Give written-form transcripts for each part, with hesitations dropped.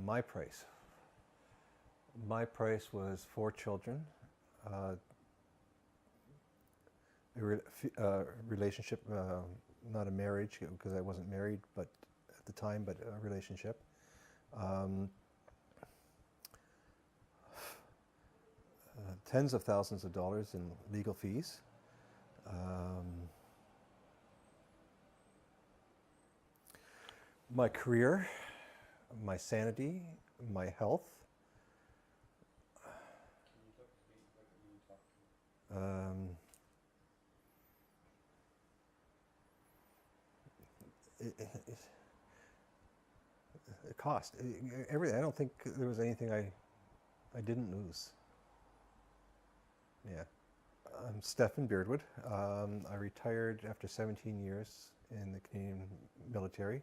My price. My price was 4 children, a relationship, not a marriage because I wasn't married, but at the time, but a relationship. Tens of thousands of dollars in legal fees. My career, my sanity, my health. It cost everything. I don't think there was anything I didn't lose. Yeah. I'm Stephen Beardwood. I retired after 17 years in the Canadian military.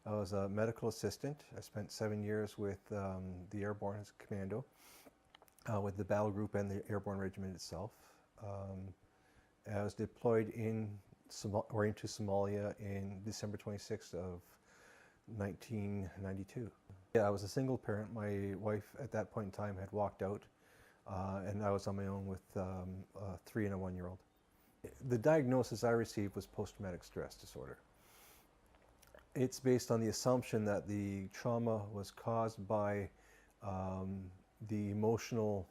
I was a medical assistant. I spent 7 years with the Airborne as a commando, with the battle group and the Airborne Regiment itself. I was deployed into Somalia in December 26th of 1992. Yeah, I was a single parent. My wife at that point in time had walked out, and I was on my own with a 3 and a 1-year-old. The diagnosis I received was post-traumatic stress disorder. It's based on the assumption that the trauma was caused by the emotional,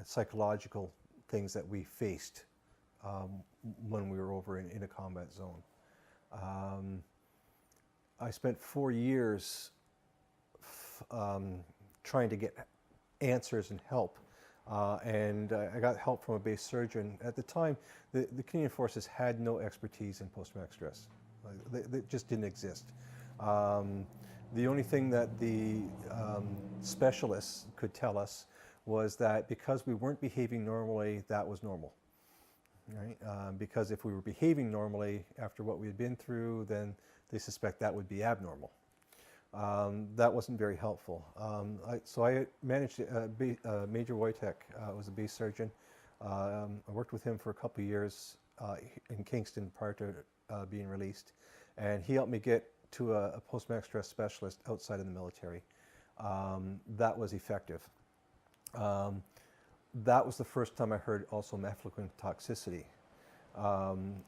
psychological things that we faced when we were over in a combat zone. I spent 4 years trying to get answers and help. And I got help from a base surgeon. At the time, the Canadian Forces had no expertise in post-traumatic stress. They just didn't exist. The only thing that the specialists could tell us was that because we weren't behaving normally, that was normal. Right? Because if we were behaving normally after what we had been through, then they suspect that would be abnormal. That wasn't very helpful. So I managed Major Wojtek, was a base surgeon. I worked with him for a couple of years in Kingston prior to being released. And he helped me get to a post-traumatic stress specialist outside of the military. That was effective. That was the first time I heard also mefloquine toxicity.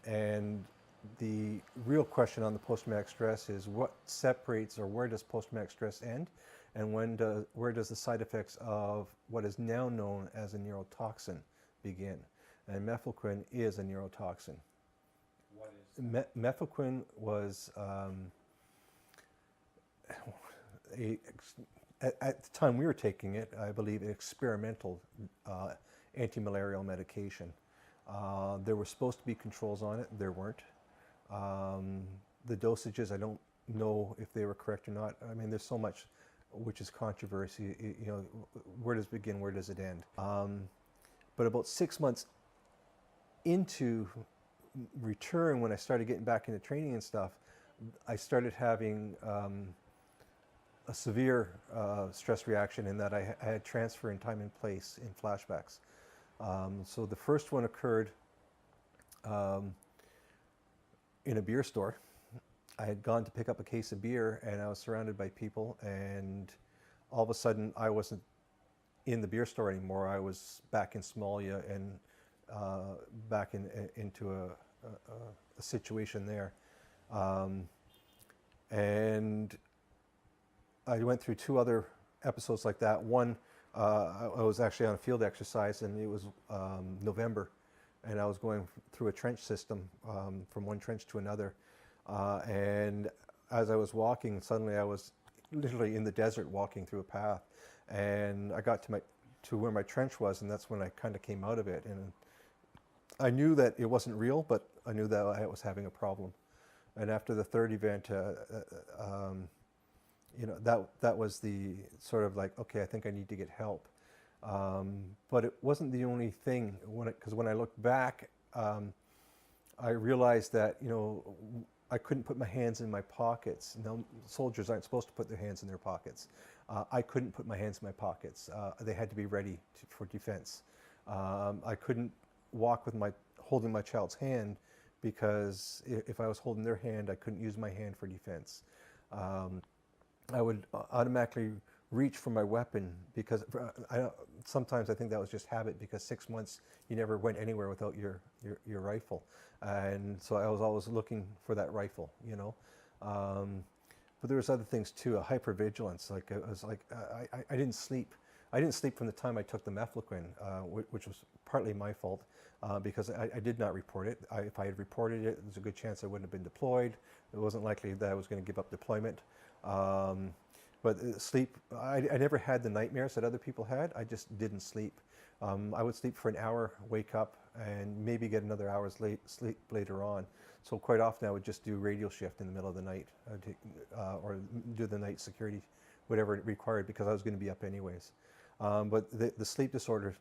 And the real question on the post-traumatic stress is what separates, or where does post-traumatic stress end, and where does the side effects of what is now known as a neurotoxin begin? And mefloquine is a neurotoxin. What is Mefloquine was at the time we were taking it, I believe, an experimental anti-malarial medication. There were supposed to be controls on it. There weren't. The dosages, I don't know if they were correct or not. I mean, there's so much which is controversy. You know, where does it begin? Where does it end? But about 6 months into return, when I started getting back into training and stuff, I started having a severe stress reaction in that I had transfer in time and place in flashbacks. So the first one occurred in a beer store. I had gone to pick up a case of beer and I was surrounded by people, and all of a sudden I wasn't in the beer store anymore. I was back in Somalia and back into a situation there. And I went through 2 other episodes like that. One, I was actually on a field exercise, and it was November, and I was going through a trench system from one trench to another. And as I was walking, suddenly I was literally in the desert walking through a path, and I got to where my trench was, and that's when I kind of came out of it. And I knew that it wasn't real, but I knew that I was having a problem. And after the 3rd event, you know, that was the sort of like, okay, I think I need to get help. But it wasn't the only thing, because when I looked back, I realized that, you know, I couldn't put my hands in my pockets. Now, soldiers aren't supposed to put their hands in their pockets. I couldn't put my hands in my pockets. They had to be ready for defense. I couldn't walk with holding my child's hand, because if I was holding their hand, I couldn't use my hand for defense. I would automatically reach for my weapon because sometimes I think that was just habit because 6 months you never went anywhere without your rifle. And so I was always looking for that rifle, you know. But there was other things too, a hypervigilance. Like it was like I didn't sleep. I didn't sleep from the time I took the Mefloquine, which was partly my fault because I did not report it. If I had reported it, there's a good chance I wouldn't have been deployed. It wasn't likely that I was going to give up deployment. But sleep, I never had the nightmares that other people had. I just didn't sleep. I would sleep for an hour, wake up, and maybe get another hour's sleep later on. So quite often I would just do radio shift in the middle of the night or do the night security, whatever it required, because I was going to be up anyways. But the sleep disorder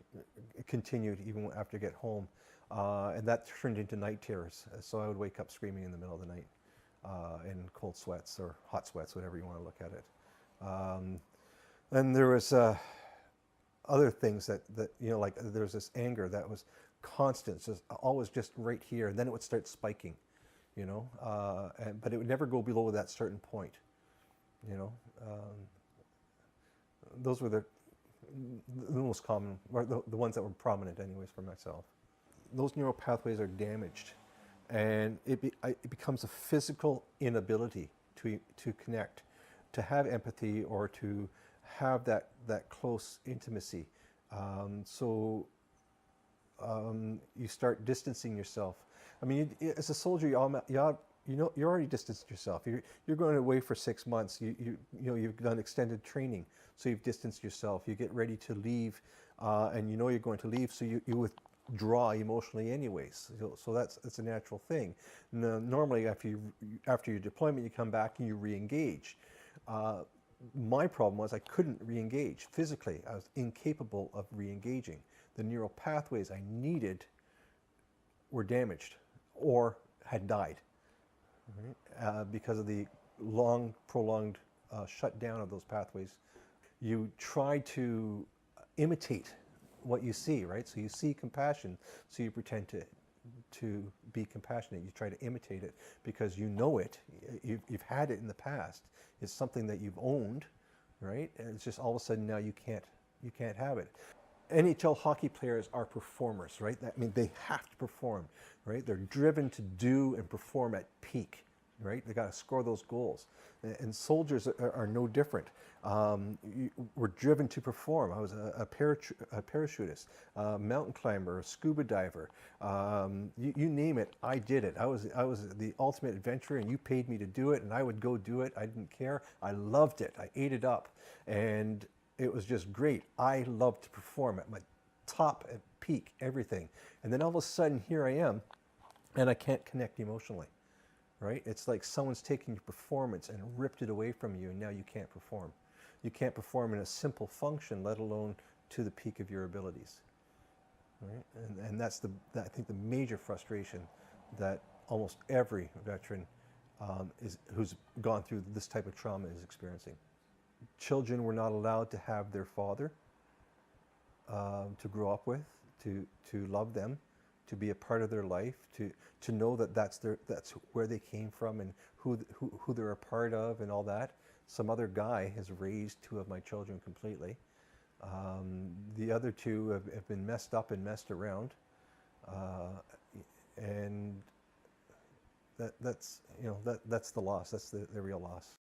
continued even after I get home, and that turned into night terrors. So I would wake up screaming in the middle of the night in cold sweats or hot sweats, whatever you want to look at it. And there was other things that you know, like there was this anger that was constant, just always just right here, and then it would start spiking, you know, but it would never go below that certain point, you know. Those were the most common, or the ones that were prominent anyways for myself. Those neural pathways are damaged, and it becomes a physical inability to connect, to have empathy, or to have that close intimacy. So you start distancing yourself. I mean, as a soldier, you know, you're already distanced yourself. You're going away for 6 months. You know, you've done extended training, so you've distanced yourself. You get ready to leave, and you know you're going to leave, so you withdraw emotionally anyways. So that's a natural thing. Now, normally, after your deployment, you come back and you re-engage. My problem was I couldn't re-engage physically. I was incapable of re-engaging. The neural pathways I needed were damaged or had died, right? Because of the long, prolonged shutdown of those pathways. You try to imitate what you see, right? So you see compassion, so you pretend to be compassionate. You try to imitate it because you know it. You've had it in the past. It's something that you've owned, right? And it's just all of a sudden now you can't have it. NHL hockey players are performers, right? I mean, they have to perform, right? They're driven to do and perform at peak, right? They got to score those goals. And soldiers are no different. We're driven to perform. I was a parachutist, a mountain climber, a scuba diver. You name it, I did it. I was the ultimate adventurer, and you paid me to do it, and I would go do it. I didn't care. I loved it. I ate it up, and it was just great. I loved to perform at my top, at peak, everything. And then all of a sudden, here I am, and I can't connect emotionally. Right? It's like someone's taken your performance and ripped it away from you, and now you can't perform. You can't perform in a simple function, let alone to the peak of your abilities. Right? And that's I think the major frustration that almost every veteran who's gone through this type of trauma is experiencing. Children were not allowed to have their father to grow up with, to love them, to be a part of their life, to know that that's where they came from and who they're a part of and all that. Some other guy has raised 2 of my children completely. The other 2 have been messed up and messed around, and that's the loss. That's the real loss.